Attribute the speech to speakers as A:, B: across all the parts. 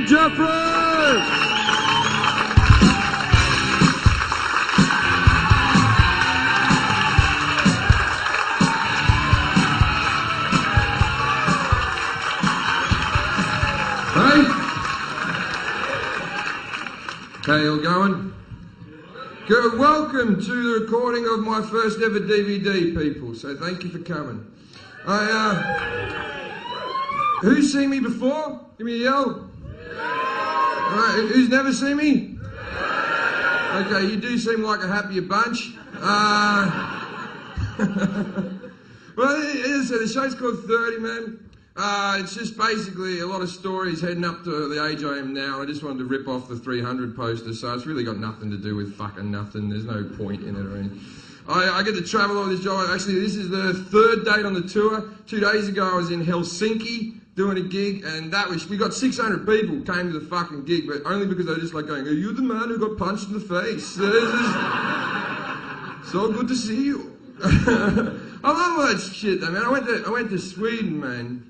A: Jefferies!
B: How you all going? Good. Welcome to the recording of my first ever DVD, people. So thank you for coming. Who's seen me before? Give me a yell. Alright, who's never seen me? Okay, you do seem like a happier bunch. Well, as I said, the show's called 30, man. It's just basically a lot of stories heading up to the age I am now. I just wanted to rip off the 300 poster, so it's really got nothing to do with fucking nothing. There's no point in it or anything. I get to travel over this job. Actually, this is the third date on the tour. 2 days ago, I was in Helsinki doing a gig, and we got 600 people came to the fucking gig, but only because they were just like going, "Are you the man who got punched in the face? So good to see you." I love all that shit, though, man. I went to Sweden, man.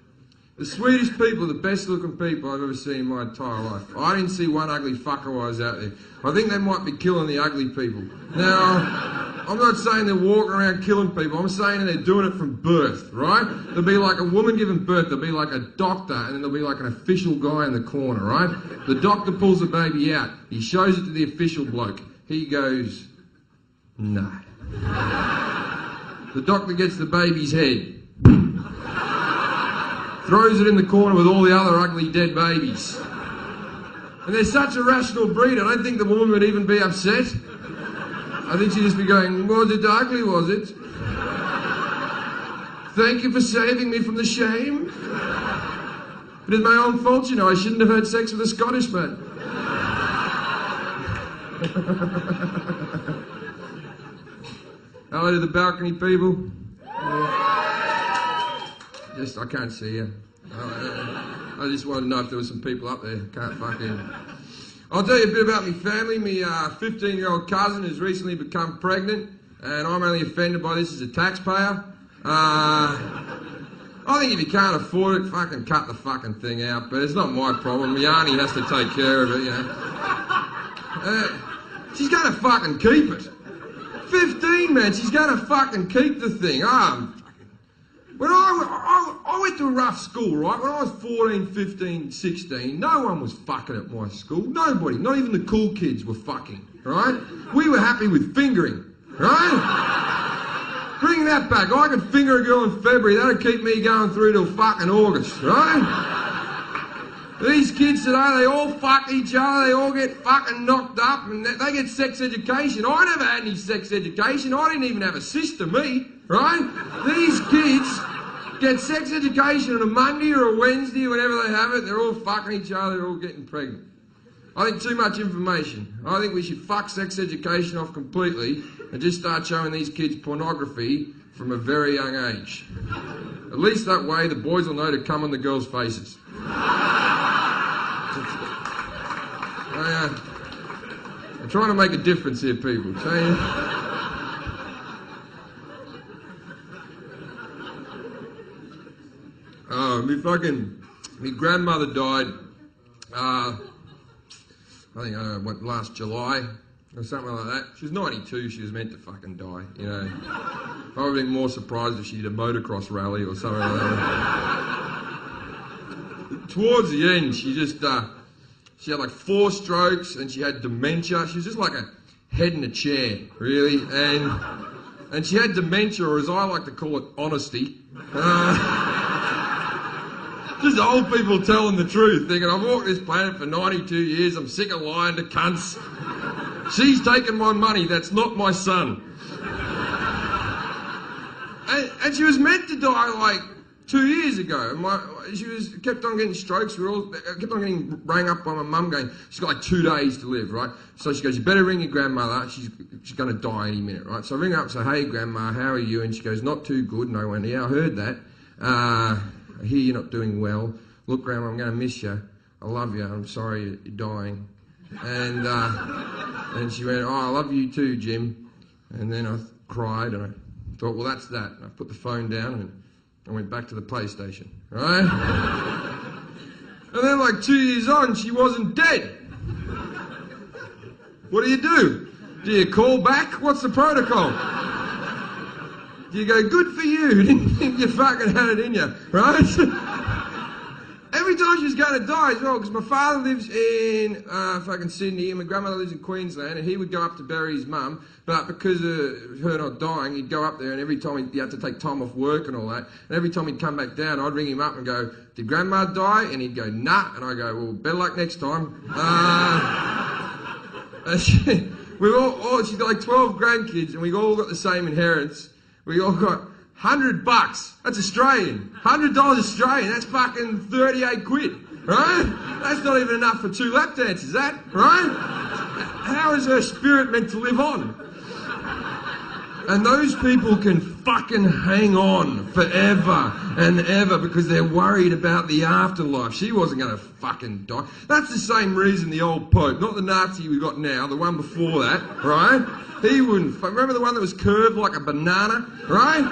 B: The Swedish people are the best looking people I've ever seen in my entire life. I didn't see one ugly fucker while I was out there. I think they might be killing the ugly people. Now, I'm not saying they're walking around killing people. I'm saying they're doing it from birth, right? There'll be like a woman giving birth. There'll be like a doctor, and then there'll be like an official guy in the corner, right? The doctor pulls the baby out. He shows it to the official bloke. He goes, "No." The doctor gets the baby's head. Throws it in the corner with all the other ugly dead babies. And they're such a rational breed, I don't think the woman would even be upset. I think she'd just be going, "Was it ugly, was it? Thank you for saving me from the shame. But it's my own fault, you know, I shouldn't have had sex with a Scottish man." Hello to the balcony people. I can't see you. I just wanted to know if there was some people up there. Can't fucking... I'll tell you a bit about my family. My 15-year-old cousin has recently become pregnant, and I'm only offended by this as a taxpayer. I think if you can't afford it, fucking cut the fucking thing out, but it's not my problem. My auntie has to take care of it, you know. She's gonna fucking keep it. 15, man, she's gonna fucking keep the thing. When I went to a rough school, right? When I was 14, 15, 16, no one was fucking at my school. Nobody. Not even the cool kids were fucking, right? We were happy with fingering, right? Bring that back. I could finger a girl in February. That'd keep me going through till fucking August, right? These kids today, they all fuck each other. They all get fucking knocked up and they get sex education. I never had any sex education. I didn't even have a sister, me. Right? These kids get sex education on a Monday or a Wednesday or whenever they have it. They're all fucking each other. They're all getting pregnant. I think too much information. I think we should fuck sex education off completely and just start showing these kids pornography from a very young age. At least that way the boys will know to come on the girls' faces. I'm trying to make a difference here, people. My grandmother died, I think, last July, or something like that. She was 92, she was meant to fucking die, you know. I would have been more surprised if she did a motocross rally or something like that. Towards the end, she had like 4 strokes and she had dementia. She was just like a head in a chair, really. And she had dementia, or as I like to call it, honesty. Just old people telling the truth, thinking, "I've walked this planet for 92 years, I'm sick of lying to cunts. She's taken my money, that's not my son." And she was meant to die like 2 years ago. She kept on getting strokes. Kept on getting rang up by my mum going, "She's got like 2 days to live," right? So she goes, "You better ring your grandmother. She's going to die any minute," right? So I ring her up and say, "Hey, Grandma, how are you?" And she goes, "Not too good." And I went, "Yeah, I heard that. I hear you're not doing well. Look, Grandma, I'm going to miss you. I love you. I'm sorry you're dying." And she went, "Oh, I love you too, Jim." And then I cried and I thought, well, that's that. And I put the phone down and I went back to the PlayStation, right? And then like 2 years on, she wasn't dead. What do? Do you call back? What's the protocol? Do you go, good for you, didn't think you fucking had it in you, right? Every time she was going to die as well, because my father lives in fucking Sydney and my grandmother lives in Queensland, and he would go up to bury his mum, but because of her not dying, he'd go up there, and every time he had to take time off work and all that, and every time he'd come back down, I'd ring him up and go, did Grandma die? And he'd go, nah, and I go, well, better luck next time. She's got like 12 grandkids, and we all got the same inheritance. We all got $100. That's Australian. $100 Australian. That's fucking 38 quid, right? That's not even enough for 2 lap dances, that, right? How is her spirit meant to live on? And those people can fucking hang on forever and ever because they're worried about the afterlife. She wasn't going to fucking die. That's the same reason the old Pope, not the Nazi we got now, the one before that, right? He wouldn't. Remember the one that was curved like a banana, right?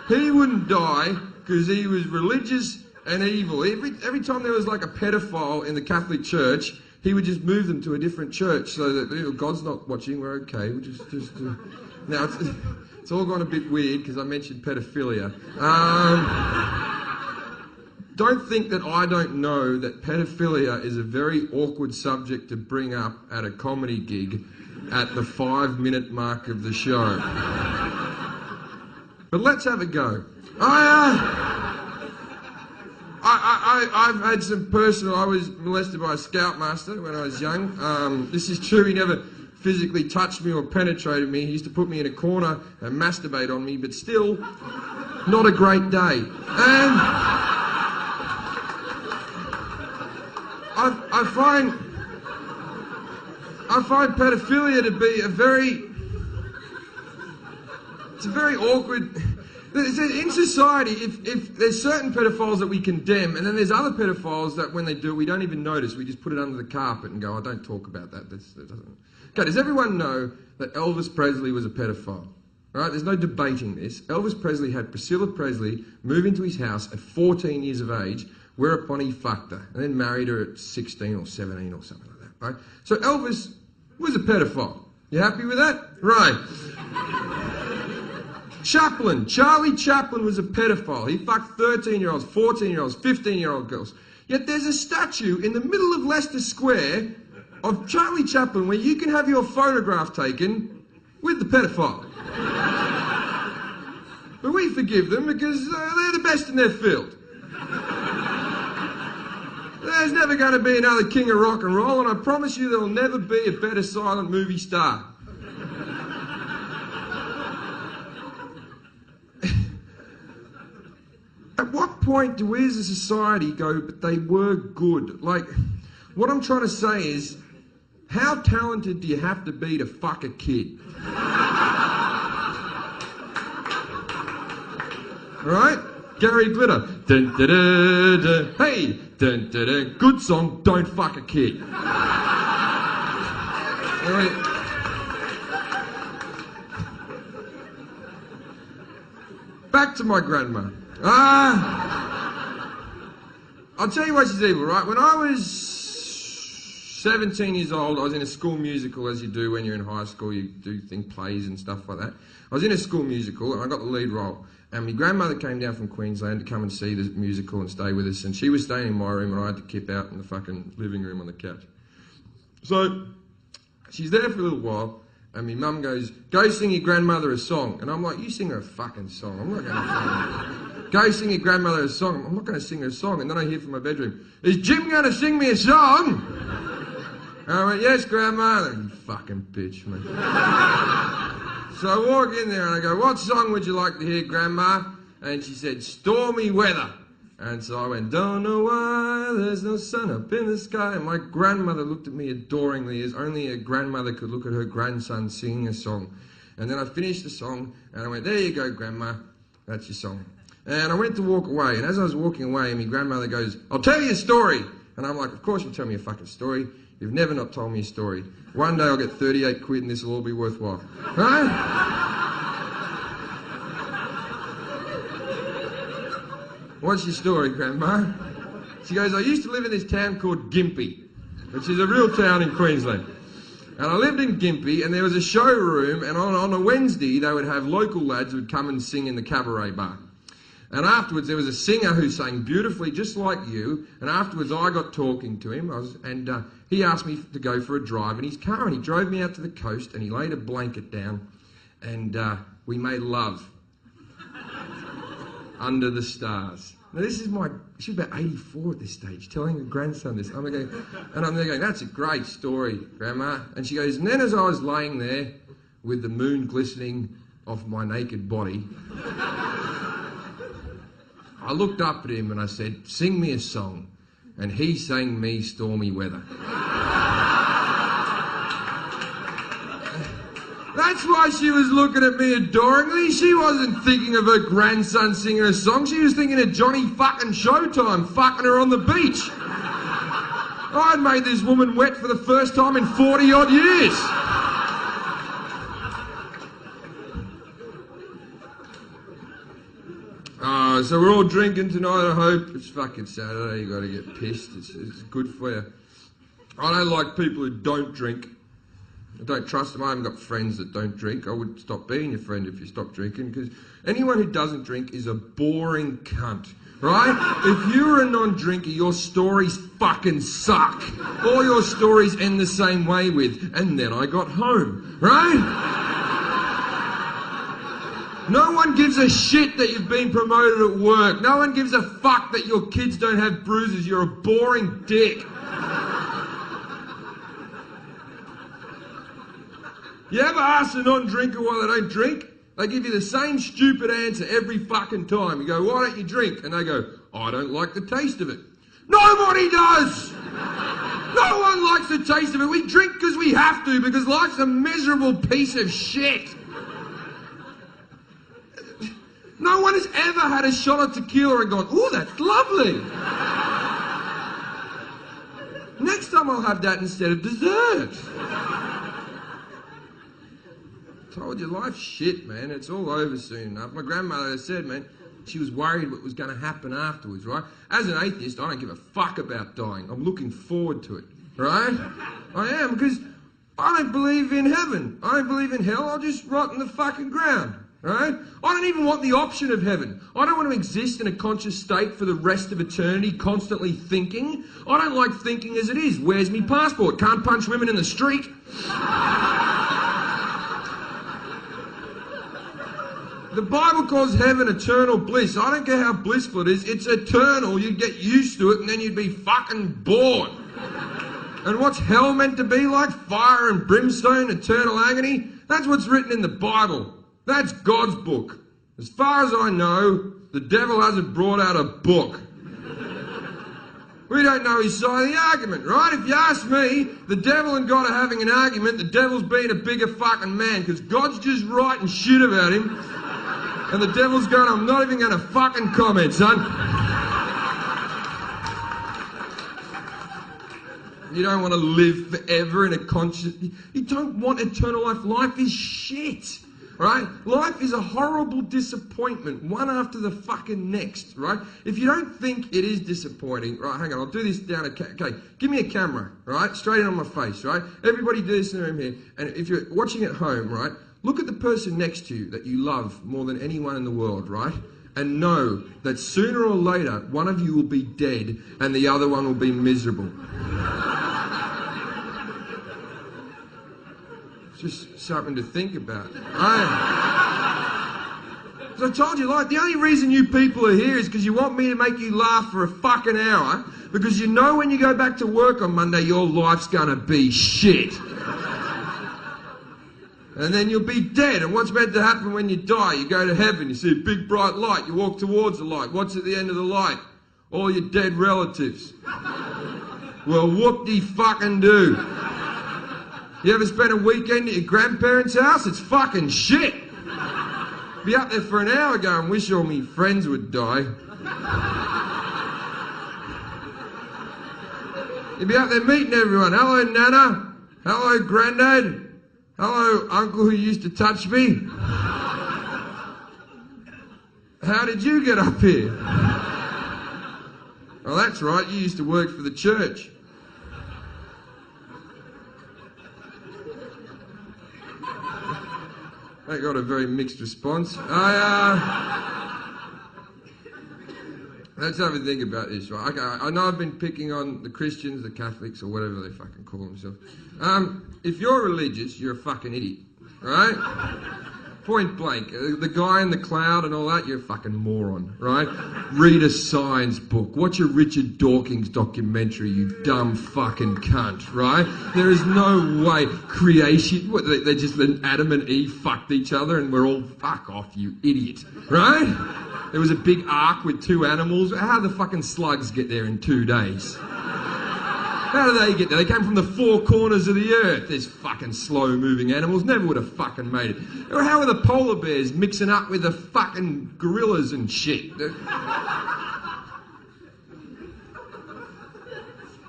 B: He wouldn't die because he was religious and evil. Every time there was like a pedophile in the Catholic Church, he would just move them to a different church so that God's not watching. We're okay. We'll just now it's all gone a bit weird because I mentioned pedophilia. Don't think that I don't know that pedophilia is a very awkward subject to bring up at a comedy gig at the 5-minute mark of the show. But let's have a go. I've had some personal... I was molested by a scoutmaster when I was young. This is true. He never physically touched me or penetrated me. He used to put me in a corner and masturbate on me, but still, not a great day. And I find pedophilia to be it's a very awkward... In society, if there's certain pedophiles that we condemn, and then there's other pedophiles that when they do it, we don't even notice. We just put it under the carpet and go, oh, don't talk about that. That doesn't... Okay, does everyone know that Elvis Presley was a pedophile? Right? There's no debating this. Elvis Presley had Priscilla Presley move into his house at 14 years of age, whereupon he fucked her, and then married her at 16 or 17 or something like that, right? So Elvis was a pedophile. You happy with that? Right. Charlie Chaplin was a pedophile. He fucked 13-year-olds, 14-year-olds, 15-year-old girls. Yet there's a statue in the middle of Leicester Square of Charlie Chaplin where you can have your photograph taken with the pedophile. But we forgive them because they're the best in their field. There's never going to be another king of rock and roll, and I promise you there'll never be a better silent movie star. At what point do we as a society go, but they were good? Like, what I'm trying to say is, how talented do you have to be to fuck a kid? Alright? Gary Glitter. Dun, da, da, da. Hey! Dun, da, da. Good song, don't fuck a kid. Alright. Back to my grandma. I'll tell you why she's evil, right? When I was 17 years old, I was in a school musical, as you do when you're in high school. You do plays and stuff like that. I was in a school musical, and I got the lead role. And my grandmother came down from Queensland to come and see the musical and stay with us. And she was staying in my room, and I had to kip out in the fucking living room on the couch. So she's there for a little while. And my mum goes, go sing your grandmother a song. And I'm like, you sing her a fucking song. I'm not going to sing her. Go sing your grandmother a song. I'm not going to sing her a song. And then I hear from my bedroom, is Jim going to sing me a song? And I went, yes, Grandma. And you fucking bitch, man. So I walk in there and I go, what song would you like to hear, Grandma? And she said, Stormy Weather. And so I went, don't know why there's no sun up in the sky. And my grandmother looked at me adoringly, as only a grandmother could look at her grandson singing a song. And then I finished the song, and I went, there you go, Grandma, that's your song. And I went to walk away, and as I was walking away, my grandmother goes, I'll tell you a story. And I'm like, of course you'll tell me a fucking story. You've never not told me a story. One day I'll get 38 quid and this will all be worthwhile. Right? What's your story, Grandma? She goes, I used to live in this town called Gympie, which is a real town in Queensland. And I lived in Gympie, and there was a showroom, and on a Wednesday they would have local lads who would come and sing in the cabaret bar. And afterwards there was a singer who sang beautifully just like you, and afterwards I got talking to him, and he asked me to go for a drive in his car, and he drove me out to the coast, and he laid a blanket down, and we made love under the stars. Now this is she was about 84 at this stage, telling her grandson this. I'm there going, that's a great story, Grandma. And she goes, and then as I was laying there with the moon glistening off my naked body, I looked up at him and I said, sing me a song. And he sang me Stormy Weather. That's why she was looking at me adoringly. She wasn't thinking of her grandson singing a song. She was thinking of Johnny fucking Showtime fucking her on the beach. I'd made this woman wet for the first time in 40 odd years. So we're all drinking tonight, I hope. It's fucking Saturday, you gotta get pissed. It's good for you. I don't like people who don't drink. I don't trust them. I haven't got friends that don't drink. I would stop being your friend if you stopped drinking, because anyone who doesn't drink is a boring cunt, right? If you're a non-drinker, your stories fucking suck. All your stories end the same way with, and then I got home, right? No one gives a shit that you've been promoted at work. No one gives a fuck that your kids don't have bruises. You're a boring dick. You ever ask a non-drinker why they don't drink? They give you the same stupid answer every fucking time. You go, why don't you drink? And they go, I don't like the taste of it. Nobody does! No one likes the taste of it. We drink because we have to, because life's a miserable piece of shit. No one has ever had a shot of tequila and gone, ooh, that's lovely. Next time I'll have that instead of dessert. Told you, life's shit, man. It's all over soon enough. My grandmother said, man, she was worried what was going to happen afterwards, right? As an atheist, I don't give a fuck about dying. I'm looking forward to it, right? I am, because I don't believe in heaven. I don't believe in hell. I'll just rot in the fucking ground, right? I don't even want the option of heaven. I don't want to exist in a conscious state for the rest of eternity, constantly thinking. I don't like thinking as it is. Where's me passport? Can't punch women in the street. The Bible calls heaven eternal bliss. I don't care how blissful it is. It's eternal. You'd get used to it and then you'd be fucking bored. And what's hell meant to be like? Fire and brimstone, eternal agony? That's what's written in the Bible. That's God's book. As far as I know, the devil hasn't brought out a book. We don't know his side of the argument, right? If you ask me, the devil and God are having an argument, the devil's being a bigger fucking man, because God's just writing shit about him. And the devil's going, I'm not even going to fucking comment, son. You don't want to live forever in a conscious... You don't want eternal life. Life is shit, right? Life is a horrible disappointment, one after the fucking next, right? If you don't think it is disappointing... Right, hang on, I'll do this down... Okay, give me a camera, right? Straight in on my face, right? Everybody do this in the room here. And if you're watching at home, right? Look at the person next to you that you love more than anyone in the world, right? And know that sooner or later, one of you will be dead and the other one will be miserable. It's just something to think about. As I told you, like, the only reason you people are here is because you want me to make you laugh for a fucking hour, because you know when you go back to work on Monday, your life's gonna be shit. And then you'll be dead. And what's meant to happen when you die? You go to heaven, you see a big bright light, you walk towards the light. What's at the end of the light? All your dead relatives. Well, whoop-de-fucking-do. You ever spend a weekend at your grandparents' house? It's fucking shit. Be up there for an hour going, wish all me friends would die. You'd be up there meeting everyone. Hello, Nana. Hello, Grandad. Hello, Uncle who used to touch me. How did you get up here? Oh, that's right, you used to work for the church. That got a very mixed response. Let's have a think about this, right? Okay, I know I've been picking on the Christians, the Catholics, or whatever they fucking call themselves. If you're religious, you're a fucking idiot, right? Point blank. The guy in the cloud and all that, you're a fucking moron, right? Read a science book. Watch a Richard Dawkins documentary, you dumb fucking cunt, right? There is no way creation... What, they're just Adam and Eve fucked each other and we're all... Fuck off, you idiot, right? There was a big ark with two animals. How do the fucking slugs get there in 2 days? How do they get there? They came from the four corners of the earth. There's fucking slow-moving animals. Never would have fucking made it. Or how are the polar bears mixing up with the fucking gorillas and shit?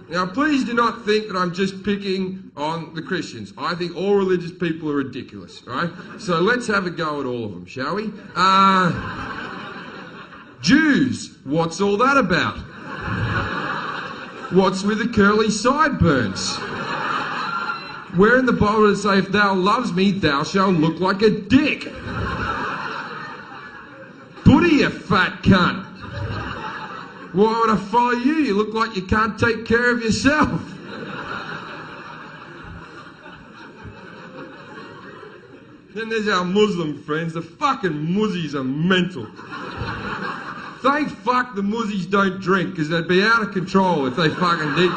B: Now, please do not think that I'm just picking on the Christians. I think all religious people are ridiculous, right? So let's have a go at all of them, shall we? Jews, what's all that about? What's with the curly sideburns? Where in the Bible does it say, if thou loves me, thou shalt look like a dick? Buddha, you fat cunt. Why would I follow you? You look like you can't take care of yourself. Then there's our Muslim friends. The fucking muzzies are mental. Thank fuck the muzzies don't drink, because they'd be out of control if they fucking did.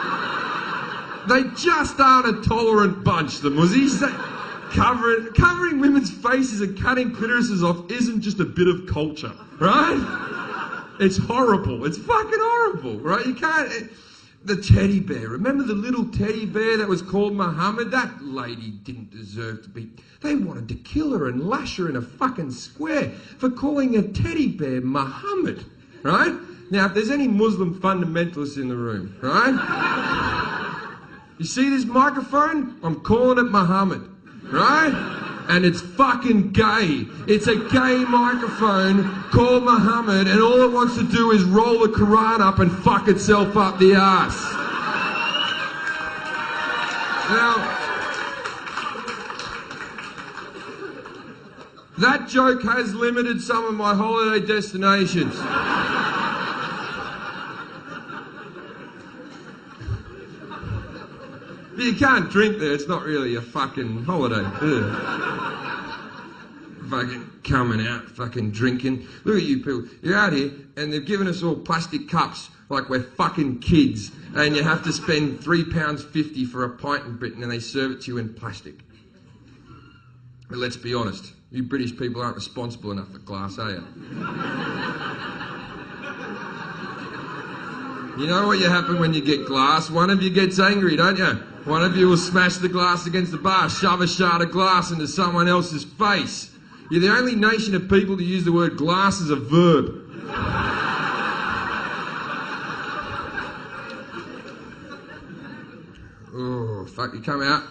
B: They just aren't a tolerant bunch, the muzzies. Covering women's faces and cutting clitorises off isn't just a bit of culture, right? It's horrible. It's fucking horrible, right? You can't... The teddy bear. Remember the little teddy bear that was called Muhammad? That lady didn't deserve to be... They wanted to kill her and lash her in a fucking square for calling a teddy bear Muhammad, right? Now, if there's any Muslim fundamentalists in the room, right? You see this microphone? I'm calling it Muhammad, right? And it's fucking gay. It's a gay microphone called Muhammad, and all it wants to do is roll the Quran up and fuck itself up the arse. Now, that joke has limited some of my holiday destinations. But you can't drink there, it's not really a fucking holiday. Fucking coming out, fucking drinking. Look at you people, you're out here and they've given us all plastic cups like we're fucking kids, and you have to spend £3.50 for a pint in Britain and they serve it to you in plastic. But let's be honest, you British people aren't responsible enough for glass, are you? You know what happens when you get glass? One of you gets angry, don't you? One of you will smash the glass against the bar, shove a shard of glass into someone else's face. You're the only nation of people to use the word glass as a verb. Oh, fuck, you come out,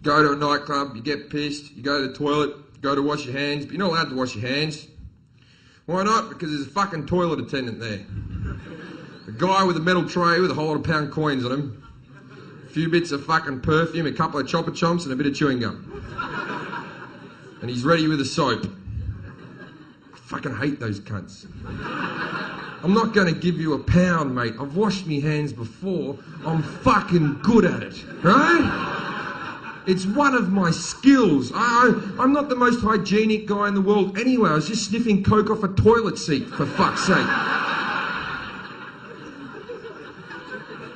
B: go to a nightclub, you get pissed, you go to the toilet, go to wash your hands, but you're not allowed to wash your hands. Why not? Because there's a fucking toilet attendant there. A guy with a metal tray with a whole lot of pound coins on him. A few bits of fucking perfume, a couple of chopper chomps and a bit of chewing gum. And he's ready with a soap. I fucking hate those cunts. I'm not going to give you a pound, mate. I've washed me hands before. I'm fucking good at it, right? It's one of my skills. I'm not the most hygienic guy in the world anyway. I was just sniffing coke off a toilet seat, for fuck's sake.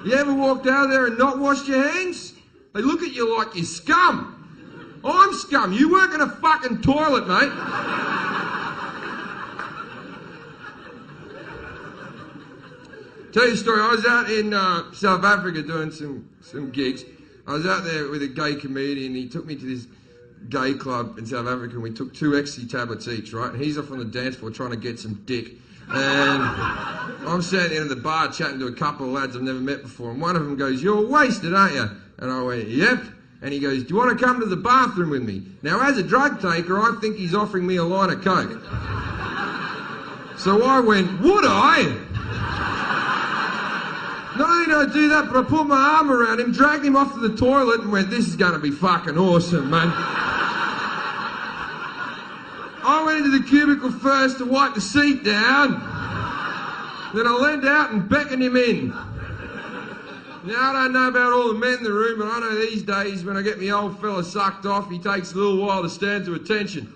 B: You ever walked out of there and not washed your hands? They look at you like you're scum. I'm scum. You work in a fucking toilet, mate. Tell you a story. I was out in South Africa doing some gigs. I was out there with a gay comedian. He took me to this gay club in South Africa and we took 2 ecstasy tablets each, right? And he's off on the dance floor trying to get some dick. And I'm standing in the bar chatting to a couple of lads I've never met before, and one of them goes, "You're wasted, aren't you?" And I went, "Yep." And he goes, "Do you want to come to the bathroom with me?" Now, as a drug taker, I think he's offering me a line of coke. So I went, "Would I?" Not only did I do that, but I put my arm around him, dragged him off to the toilet and went, this is going to be fucking awesome, man. I went into the cubicle first to wipe the seat down. Then I leaned out and beckoned him in. Now, I don't know about all the men in the room, but I know these days when I get my old fella sucked off, he takes a little while to stand to attention.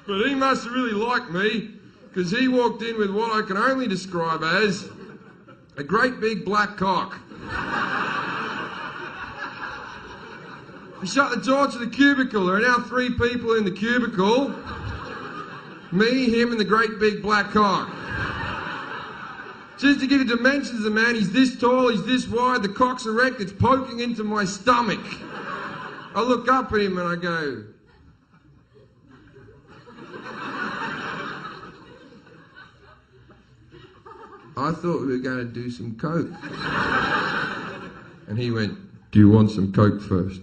B: But he must have really liked me, because he walked in with what I can only describe as a great big black cock. He shut the door to the cubicle. There are now 3 people in the cubicle. Me, him, and the great big black cock. Just to give you dimensions of the man, he's this tall, he's this wide, the cock's erect, it's poking into my stomach. I look up at him and I go, I thought we were going to do some coke. And he went, do you want some coke first?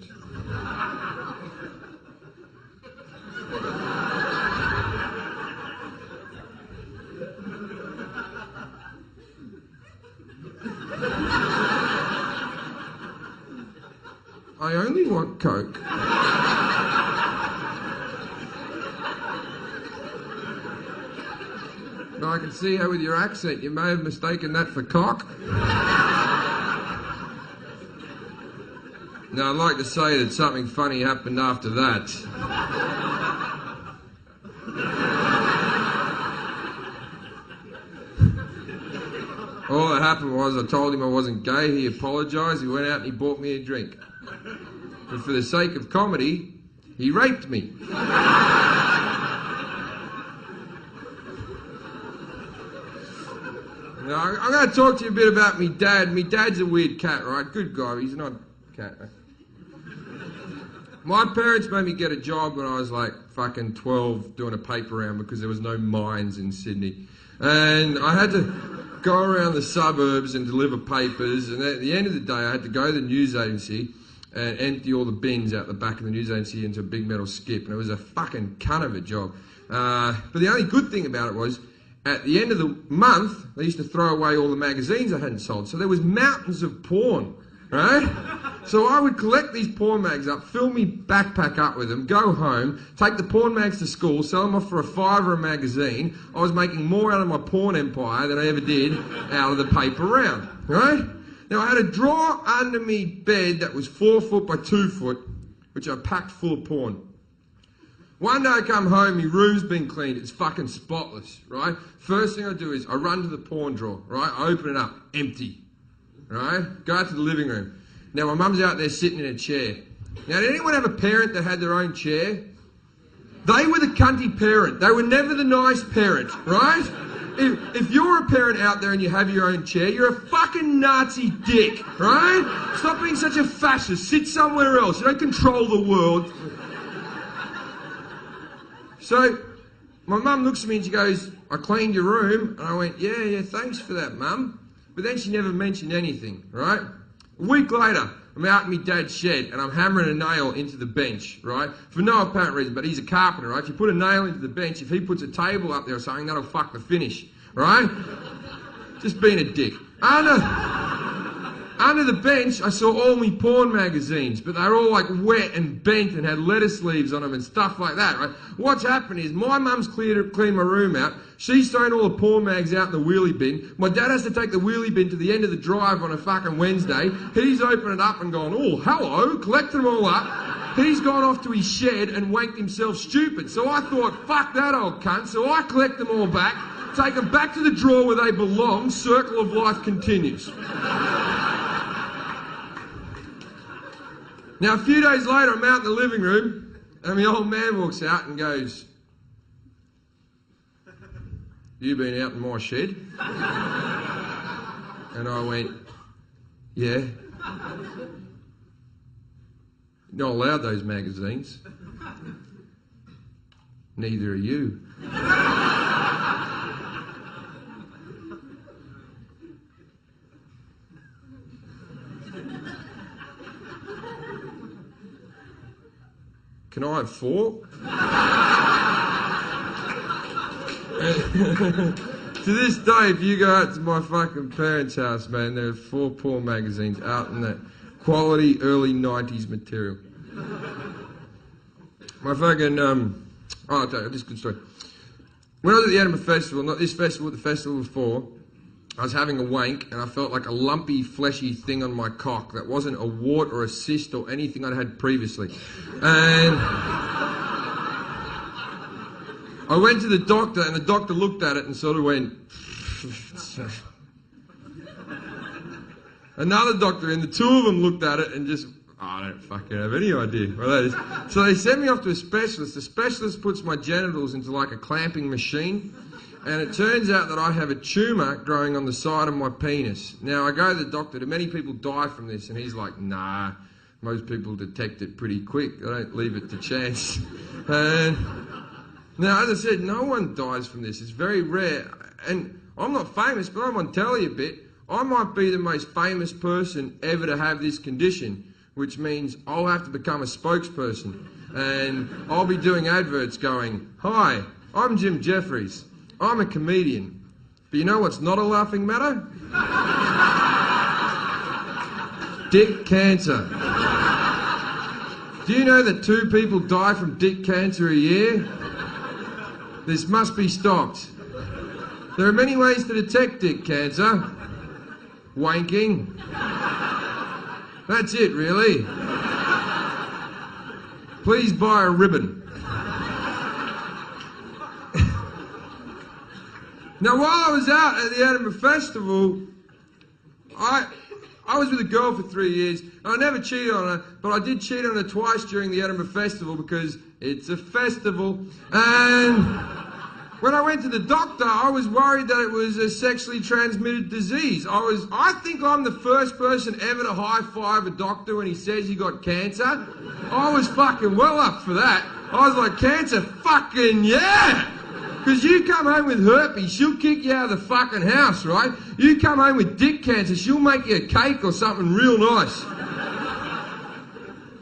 B: I only want coke. Now I can see how with your accent you may have mistaken that for cock. Now I'd like to say that something funny happened after that. All that happened was I told him I wasn't gay, he apologised, he went out and he bought me a drink. But for the sake of comedy, he raped me. Now, I'm going to talk to you a bit about me dad. Me dad's a weird cat, right? Good guy, he's not a cat. My parents made me get a job when I was like fucking 12 doing a paper round because there was no mines in Sydney. And I had to go around the suburbs and deliver papers, and at the end of the day I had to go to the news agency and empty all the bins out the back of the news agency into a big metal skip, and it was a fucking cunt of a job. But the only good thing about it was, at the end of the month, they used to throw away all the magazines I hadn't sold, so there was mountains of porn, right? So I would collect these porn mags up, fill me backpack up with them, go home, take the porn mags to school, sell them off for $5 a magazine. I was making more out of my porn empire than I ever did out of the paper round, right? Now I had a drawer under me bed that was 4 foot by 2 foot, which I packed full of porn. One day I come home, my room's been cleaned, it's fucking spotless, right? First thing I do is I run to the porn drawer, right? I open it up, empty, right? Go out to the living room. Now my mum's out there sitting in a chair. Now did anyone have a parent that had their own chair? They were the cunty parent. They were never the nice parent, right? If you're a parent out there and you have your own chair, you're a fucking Nazi dick, right? Stop being such a fascist. Sit somewhere else. You don't control the world. So my mum looks at me and she goes, I cleaned your room. And I went, yeah, thanks for that, Mum. But then she never mentioned anything, right? A week later, I'm out in my dad's shed and I'm hammering a nail into the bench, right? For no apparent reason, but he's a carpenter, right? If you put a nail into the bench, if he puts a table up there or something, that'll fuck the finish, right? Just being a dick. Under the bench, I saw all my porn magazines, but they were all like wet and bent and had lettuce leaves on them and stuff like that, right? What's happened is my mum's cleaned my room out. She's thrown all the porn mags out in the wheelie bin. My dad has to take the wheelie bin to the end of the drive on a fucking Wednesday. He's opened it up and gone, oh, hello, collected them all up. He's gone off to his shed and wanked himself stupid. So I thought, fuck that old cunt. So I collect them all back, take them back to the drawer where they belong. Circle of life continues. Now, a few days later, I'm out in the living room, and my old man walks out and goes, you been out in my shed? And I went, yeah. You're not allowed those magazines. Neither are you. Can I have 4? To this day, if you go out to my fucking parents' house, man, there are 4 porn magazines out in that quality early 90s material. My fucking, I'll tell you this good story. When I was at the Edinburgh Festival, not this festival, the festival before, I was having a wank and I felt like a lumpy, fleshy thing on my cock that wasn't a wart or a cyst or anything I'd had previously. And I went to the doctor and the doctor looked at it and sort of went... Another doctor and the 2 of them looked at it and just... I don't fucking have any idea what that is. So they sent me off to a specialist. The specialist puts my genitals into like a clamping machine. And it turns out that I have a tumour growing on the side of my penis. Now, I go to the doctor. Do many people die from this? And he's like, nah, most people detect it pretty quick. They don't leave it to chance. And now, as I said, no one dies from this. It's very rare. And I'm not famous, but I'm on telly a bit. I might be the most famous person ever to have this condition, which means I'll have to become a spokesperson. And I'll be doing adverts going, hi, I'm Jim Jefferies. I'm a comedian. But you know what's not a laughing matter? Dick cancer. Do you know that 2 people die from dick cancer a year? This must be stopped. There are many ways to detect dick cancer. Wanking. That's it, really. Please buy a ribbon. Now, while I was out at the Edinburgh Festival, I was with a girl for 3 years. I never cheated on her, but I did cheat on her twice during the Edinburgh Festival because it's a festival. And when I went to the doctor, I was worried that it was a sexually transmitted disease. I think I'm the first person ever to high-five a doctor when he says he got cancer. I was fucking well up for that. I was like, cancer, fucking yeah! Because you come home with herpes, she'll kick you out of the fucking house, right? You come home with dick cancer, she'll make you a cake or something real nice.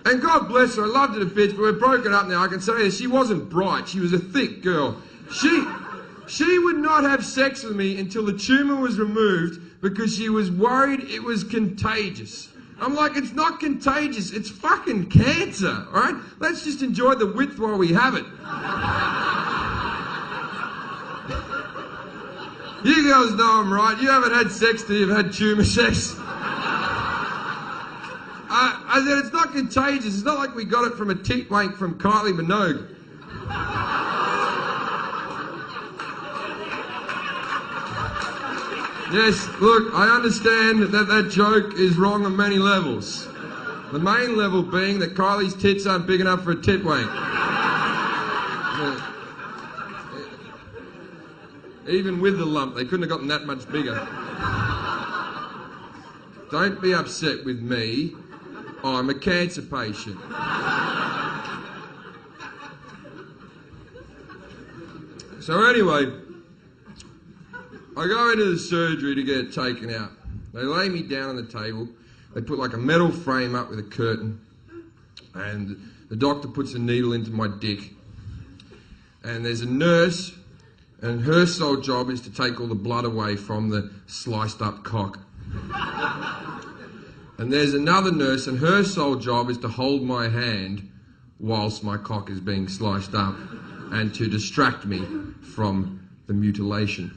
B: And God bless her, I loved her a bit, but we're broken up now. I can say that she wasn't bright, she was a thick girl. She would not have sex with me until the tumour was removed because she was worried it was contagious. I'm like, it's not contagious, it's fucking cancer, alright? Let's just enjoy the width while we have it. You girls know I'm right. You haven't had sex till you've had tumour sex. I said, it's not contagious. It's not like we got it from a tit wank from Kylie Minogue. Yes, look, I understand that joke is wrong on many levels. The main level being that Kylie's tits aren't big enough for a tit wank. Even with the lump, they couldn't have gotten that much bigger. Don't be upset with me. I'm a cancer patient. So anyway, I go into the surgery to get it taken out. They lay me down on the table. They put like a metal frame up with a curtain. And the doctor puts a needle into my dick. And there's a nurse, and her sole job is to take all the blood away from the sliced up cock. And there's another nurse, and her sole job is to hold my hand whilst my cock is being sliced up and to distract me from the mutilation.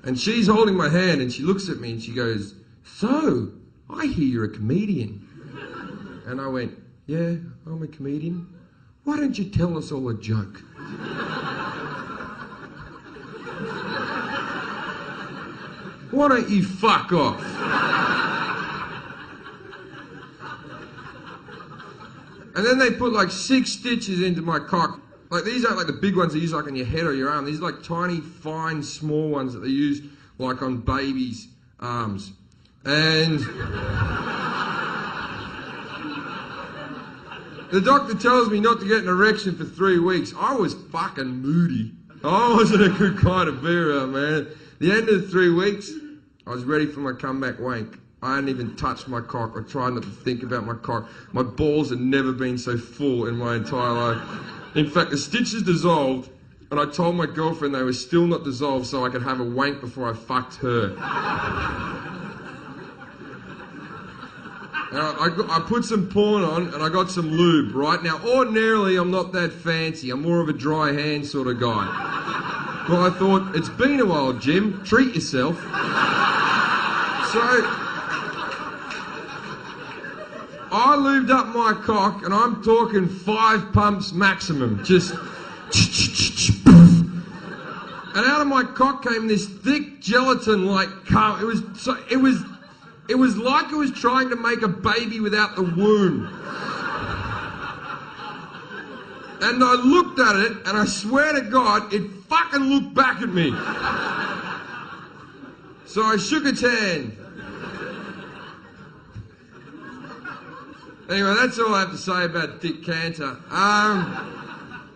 B: And she's holding my hand and she looks at me and she goes, so, I hear you're a comedian. And I went, yeah, I'm a comedian. Why don't you tell us all a joke? Why don't you fuck off? And then they put like 6 stitches into my cock. Like these aren't like the big ones they use like on your head or your arm. These are like tiny, fine, small ones that they use like on babies' arms. And the doctor tells me not to get an erection for 3 weeks. I was fucking moody. I wasn't a good kind of beer, man. The end of the 3 weeks, I was ready for my comeback wank. I hadn't even touched my cock. I tried not to think about my cock. My balls had never been so full in my entire life. In fact, the stitches dissolved and I told my girlfriend they were still not dissolved so I could have a wank before I fucked her. I put some porn on and I got some lube, right? Now, ordinarily, I'm not that fancy. I'm more of a dry hand sort of guy. But I thought, it's been a while, Jim. Treat yourself. So, I lubed up my cock, and I'm talking 5 pumps maximum. Just... And out of my cock came this thick gelatin-like cum. It was like it was trying to make a baby without the womb. And I looked at it, and I swear to God, it fucking looked back at me. So I shook its hand. Anyway, that's all I have to say about Dick Cantor.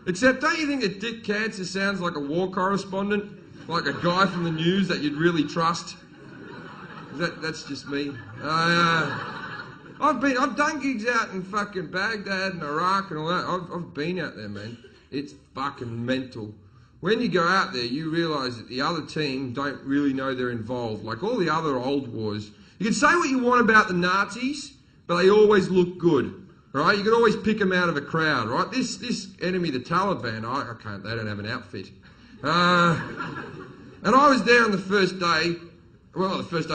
B: Except, don't you think that Dick Cantor sounds like a war correspondent? Like a guy from the news that you'd really trust? That's just me. I've done gigs out in fucking Baghdad and Iraq and all that. I've been out there, man. It's fucking mental. When you go out there, you realise that the other team don't really know they're involved. Like all the other old wars. You can say what you want about the Nazis, but they always look good. Right? You can always pick them out of a crowd, right? This enemy, the Taliban, I can't, they don't have an outfit. And I was there on the first day, the first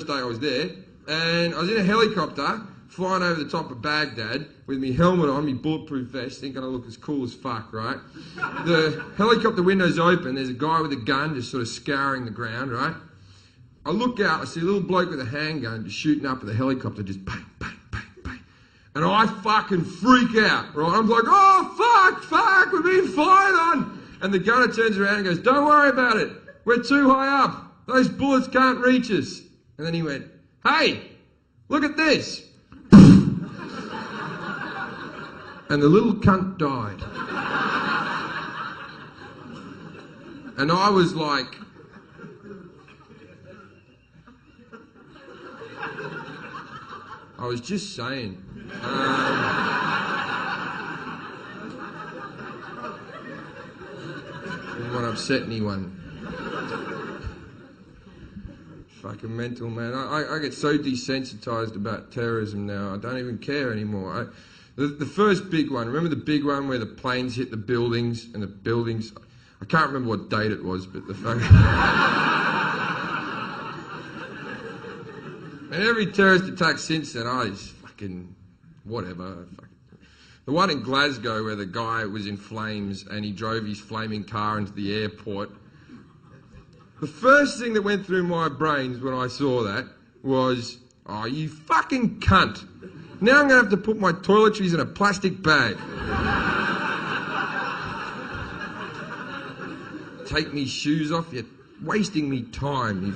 B: day I was there, and I was in a helicopter flying over the top of Baghdad with my helmet on, my bulletproof vest, thinking I look as cool as fuck, right? The helicopter window's open, there's a guy with a gun just sort of scouring the ground, right? I look out, I see a little bloke with a handgun just shooting up at the helicopter, just bang, bang. And I fucking freak out, right? I'm like, oh, fuck, we're being fired on. And the gunner turns around and goes, don't worry about it. We're too high up. Those bullets can't reach us. And then he went, hey, look at this. And the little cunt died. And I was like, I was just saying. Didn't want to upset anyone. Fucking mental, man. I get so desensitised about terrorism now. I don't even care anymore. The first big one, remember the big one where the planes hit the buildings and the buildings... I can't remember what date it was, but the fucking... And every terrorist attack since then, I just fucking... whatever. The one in Glasgow where the guy was in flames and he drove his flaming car into the airport. The first thing that went through my brains when I saw that was, oh, you fucking cunt. Now I'm going to have to put my toiletries in a plastic bag. Take me shoes off, you're wasting me time.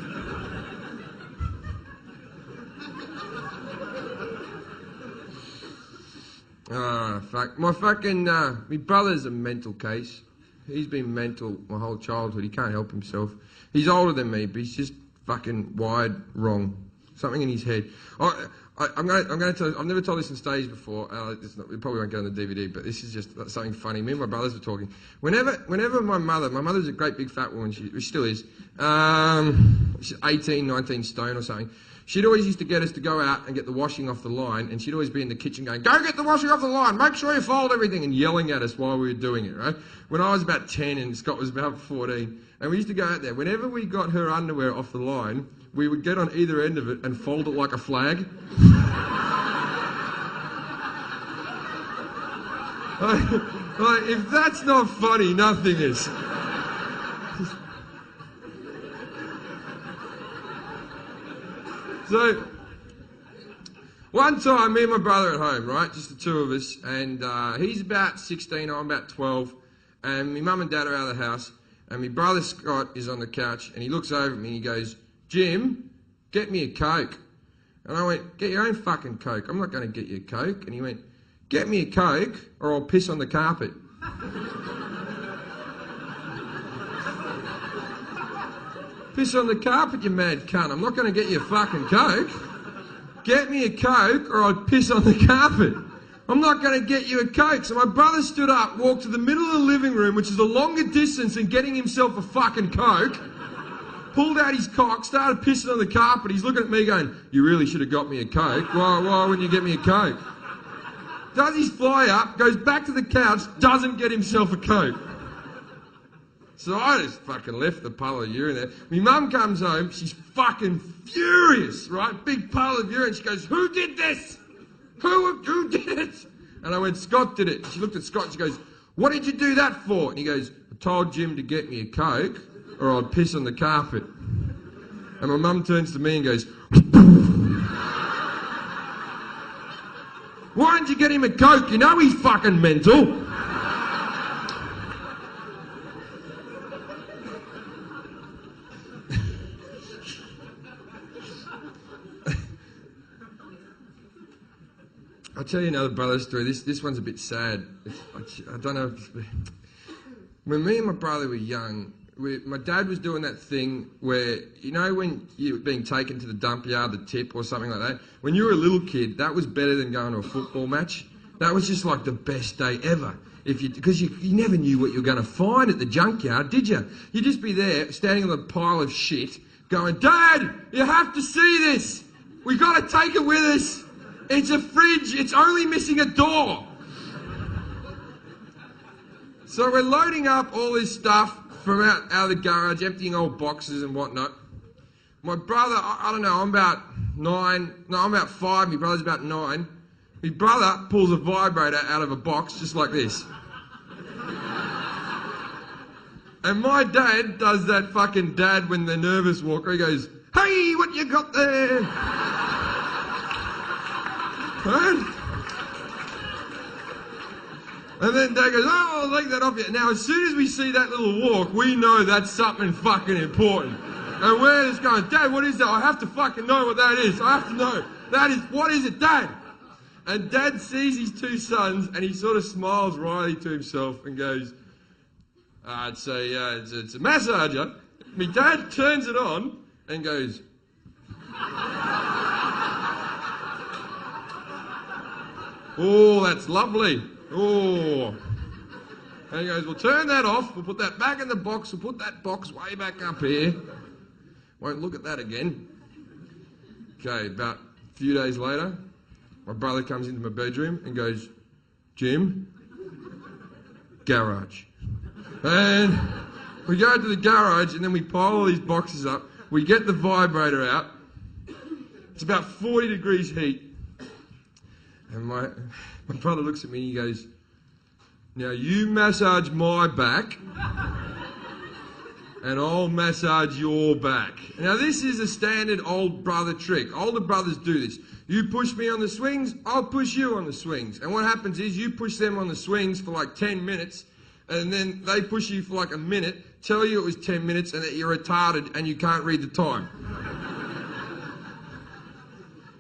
B: Fuck. My brother's a mental case. He's been mental my whole childhood. He can't help himself. He's older than me, but he's just fucking wired wrong. Something in his head. I'm going to tell you, I've never told this on stage before. It probably won't get on the DVD, but this is just something funny. Me and my brothers were talking. Whenever my mother's a great big fat woman, she still is. She's 18, 19 stone or something. She'd always used to get us to go out and get the washing off the line, and she'd always be in the kitchen going, go get the washing off the line, make sure you fold everything, and yelling at us while we were doing it, right? When I was about 10 and Scott was about 14, and we used to go out there. Whenever we got her underwear off the line, we would get on either end of it and fold it like a flag. Like, if that's not funny, nothing is. So, one time, me and my brother at home, right, just the two of us, and he's about 16, I'm about 12, and my mum and dad are out of the house, and my brother Scott is on the couch, and he looks over at me and he goes, Jim, get me a Coke. And I went, get your own fucking Coke, I'm not going to get you a Coke. And he went, get me a Coke or I'll piss on the carpet. Piss on the carpet, you mad cunt. I'm not going to get you a fucking Coke. Get me a Coke or I'll piss on the carpet. I'm not going to get you a Coke. So my brother stood up, walked to the middle of the living room, which is a longer distance than getting himself a fucking Coke, pulled out his cock, started pissing on the carpet. He's looking at me going, you really should have got me a Coke. Why wouldn't you get me a Coke? Does his fly up, goes back to the couch, doesn't get himself a Coke. So I just fucking left the puddle of urine there. My mum comes home, she's fucking furious, right? Big puddle of urine. She goes, who did this? Who did it? And I went, Scott did it. She looked at Scott and she goes, what did you do that for? And he goes, I told Jim to get me a Coke or I'd piss on the carpet. And my mum turns to me and goes, why didn't you get him a Coke? You know he's fucking mental. I'll tell you another brother story. This one's a bit sad. I don't know if when me and my brother were young, my dad was doing that thing where, you know, when you were being taken to the dump yard, the tip or something like that, when you were a little kid, that was better than going to a football match. That was just like the best day ever. Because you never knew what you were going to find at the junkyard, did you? You'd just be there, standing on the pile of shit, going, Dad, you have to see this. We got to take it with us. It's a fridge. It's only missing a door. So we're loading up all this stuff from out of the garage, emptying old boxes and whatnot. My brother, I don't know, I'm about 9. No, I'm about 5. My brother's about 9. My brother pulls a vibrator out of a box just like this. And my dad does that fucking dad when they're nervous walker. He goes, hey, what you got there? Right? And then Dad goes, oh, I'll take that off you. Now, as soon as we see that little walk, we know that's something fucking important. And we're just going, Dad, what is that? I have to fucking know what that is. I have to know. What is it, Dad? And Dad sees his 2 sons and he sort of smiles wryly to himself and goes, it's a massager. My dad turns it on and goes, oh, that's lovely. Oh. And he goes, we'll turn that off. We'll put that back in the box. We'll put that box way back up here. Won't look at that again. Okay, about a few days later, my brother comes into my bedroom and goes, Jim, garage. And we go to the garage and then we pile all these boxes up. We get the vibrator out. It's about 40 degrees heat. And my brother looks at me and he goes, now you massage my back and I'll massage your back. Now this is a standard old brother trick. Older brothers do this. You push me on the swings, I'll push you on the swings. And what happens is you push them on the swings for like 10 minutes and then they push you for like a minute, tell you it was 10 minutes and that you're retarded and you can't read the time.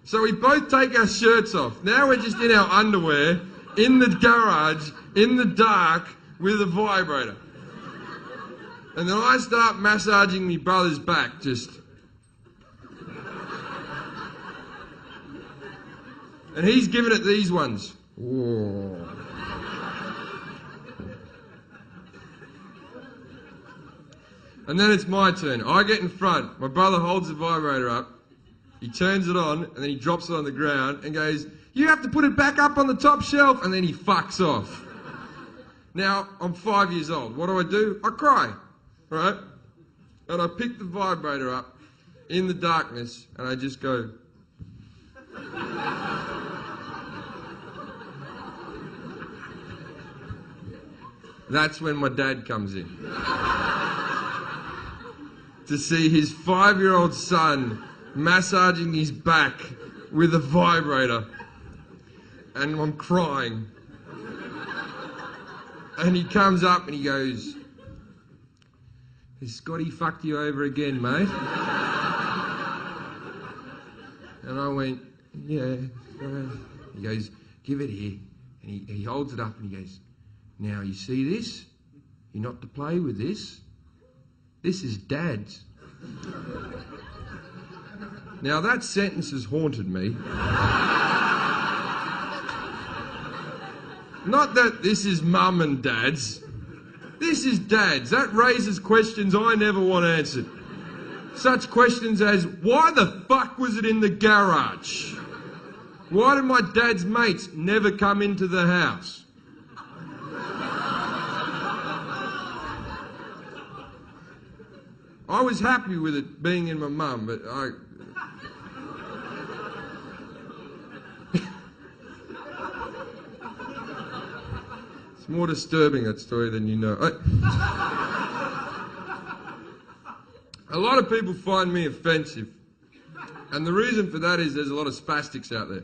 B: So we both take our shirts off. Now we're just in our underwear, in the garage, in the dark, with a vibrator. And then I start massaging my brother's back, just. And he's giving it these ones. Whoa. And then it's my turn. I get in front. My brother holds the vibrator up. He turns it on, and then he drops it on the ground and goes, you have to put it back up on the top shelf, and then he fucks off. Now, I'm 5 years old. What do? I cry, right? And I pick the vibrator up in the darkness, and I just go... That's when my dad comes in. To see his 5-year-old son massaging his back with a vibrator, and I'm crying. And he comes up and he goes, has Scotty fucked you over again, mate? And I went, yeah. He goes, give it here. And he holds it up and he goes, now you see this? You're not to play with this. This is Dad's. Now that sentence has haunted me. Not that this is mum and dad's. This is dad's. That raises questions I never want answered. Such questions as, why the fuck was it in the garage? Why did my dad's mates never come into the house? I was happy with it being in my mum, but it's more disturbing, that story, than you know. A lot of people find me offensive. And the reason for that is there's a lot of spastics out there.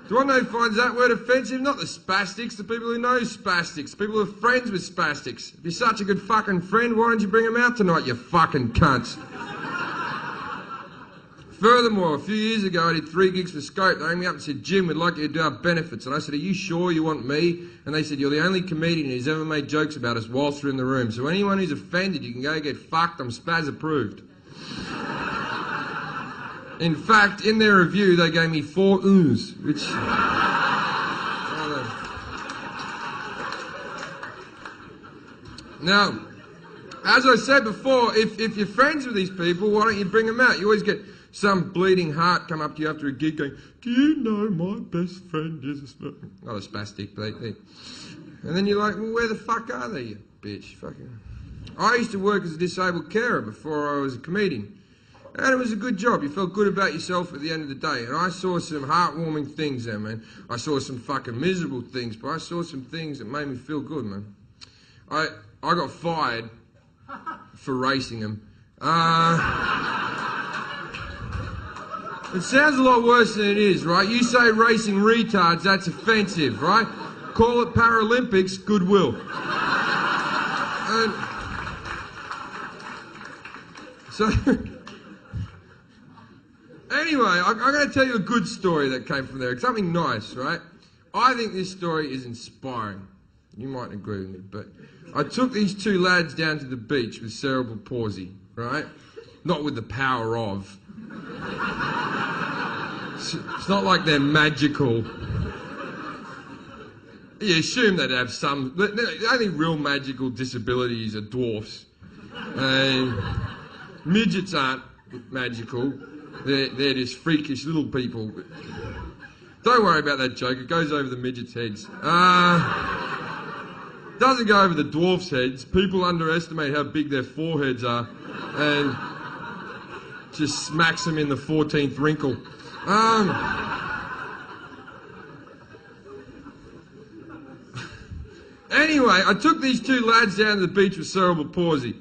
B: Do you know who finds that word offensive? Not the spastics, the people who know spastics, people who are friends with spastics. If you're such a good fucking friend, why don't you bring them out tonight, you fucking cunts? Furthermore, a few years ago I did 3 gigs for Scope. They rang me up and said, Jim, we'd like you to do our benefits. And I said, are you sure you want me? And they said, you're the only comedian who's ever made jokes about us whilst we're in the room. So anyone who's offended, you can go get fucked. I'm spaz approved. In fact, in their review, they gave me 4 oohs, which... Now, as I said before, if you're friends with these people, why don't you bring them out? You always get some bleeding heart come up to you after a gig going, do you know my best friend is a... Not a spastic, but they... And then you're like, well, where the fuck are they, you bitch? Fucking... I used to work as a disabled carer before I was a comedian. And it was a good job. You felt good about yourself at the end of the day. And I saw some heartwarming things there, man. I saw some fucking miserable things, but I saw some things that made me feel good, man. I got fired for racing them. It sounds a lot worse than it is, right? You say racing retards, that's offensive, right? Call it Paralympics, goodwill. And so... Anyway, I'm going to tell you a good story that came from there. Something nice, right? I think this story is inspiring. You mightn't agree with me, but I took these 2 lads down to the beach with cerebral palsy, right? Not with the power of. It's not like they're magical. You assume they'd have some... The only real magical disabilities are dwarfs. Midgets aren't magical. They're just freakish little people. Don't worry about that joke. It goes over the midgets' heads. Doesn't go over the dwarfs' heads. People underestimate how big their foreheads are and just smacks them in the 14th wrinkle. Anyway, I took these 2 lads down to the beach with cerebral palsy.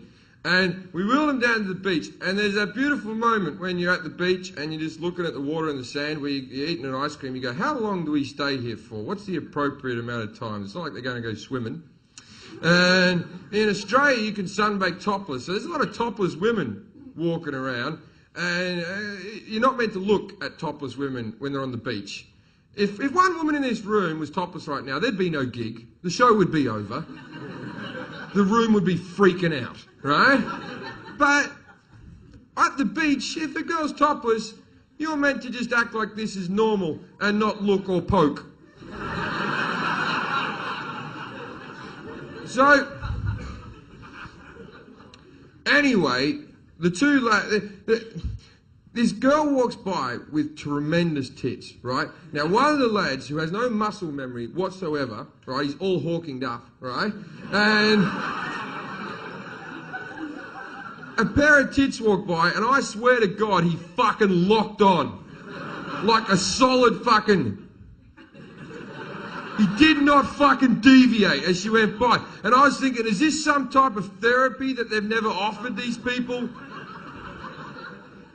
B: And we wheeled them down to the beach, and there's that beautiful moment when you're at the beach and you're just looking at the water and the sand where you're eating an ice cream. You go, how long do we stay here for? What's the appropriate amount of time? It's not like they're going to go swimming. And in Australia, you can sunbake topless. So there's a lot of topless women walking around, and you're not meant to look at topless women when they're on the beach. If one woman in this room was topless right now, there'd be no gig. The show would be over. The room would be freaking out, right? But at the beach, if a girl's topless, you're meant to just act like this is normal and not look or poke. So, anyway, this girl walks by with tremendous tits, right? Now, one of the lads who has no muscle memory whatsoever, right, he's all hawkinged up, right? And a pair of tits walked by, and I swear to God, he fucking locked on. Like a solid fucking... He did not fucking deviate as she went by. And I was thinking, is this some type of therapy that they've never offered these people?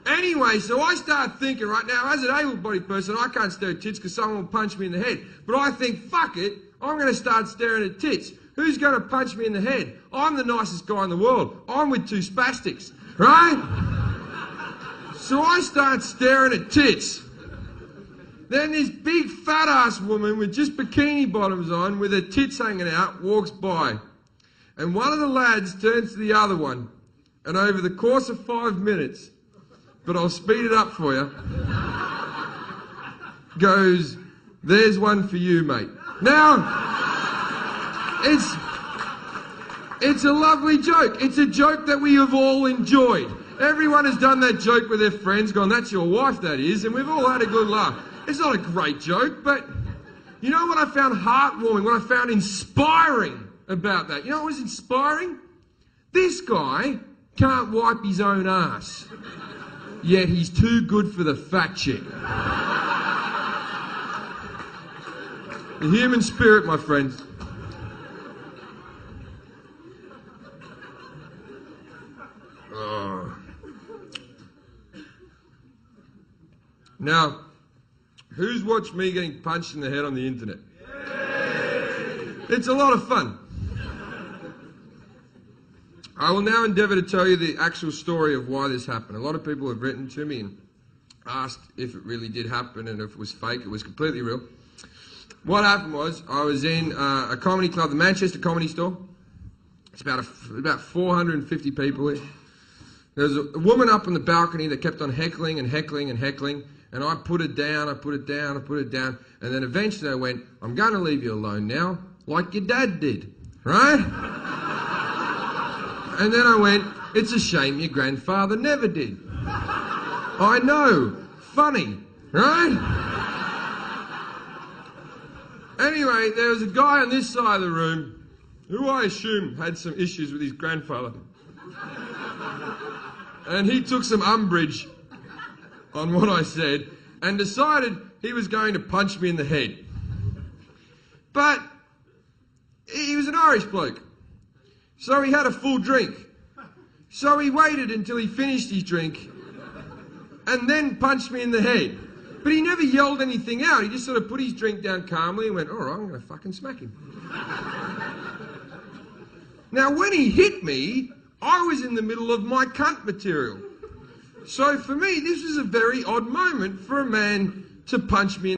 B: Anyway, so I start thinking, right now, as an able-bodied person, I can't stare at tits because someone will punch me in the head. But I think, fuck it, I'm going to start staring at tits. Who's going to punch me in the head? I'm the nicest guy in the world. I'm with 2 spastics, right? So I start staring at tits. Then this big fat-ass woman with just bikini bottoms on, with her tits hanging out, walks by. And one of the lads turns to the other one, and over the course of 5 minutes... but I'll speed it up for you, goes, There's one for you, mate. Now, it's a lovely joke. It's a joke that we have all enjoyed. Everyone has done that joke with their friends, gone, that's your wife, that is, and we've all had a good laugh. It's not a great joke, but you know what I found heartwarming, what I found inspiring about that? You know what was inspiring? This guy can't wipe his own ass, yet he's too good for the fat chick. The human spirit, my friends. Oh. Now, who's watched me getting punched in the head on the internet? It's a lot of fun. I will now endeavour to tell you the actual story of why this happened. A lot of people have written to me and asked if it really did happen and if it was fake. It was completely real. What happened was, I was in a comedy club, the Manchester Comedy Store. It's about 450 people here. There was a woman up on the balcony that kept on heckling and heckling and heckling, and I put it down, and then eventually I went, I'm going to leave you alone now, like your dad did, right? And then I went, it's a shame your grandfather never did. I know, funny, right? Anyway, there was a guy on this side of the room who I assume had some issues with his grandfather. And he took some umbrage on what I said and decided he was going to punch me in the head. But he was an Irish bloke, so he had a full drink. So he waited until he finished his drink and then punched me in the head. But he never yelled anything out. He just sort of put his drink down calmly and went, all right, I'm going to fucking smack him. Now, when he hit me, I was in the middle of my cunt material. So for me, this was a very odd moment for a man to punch me in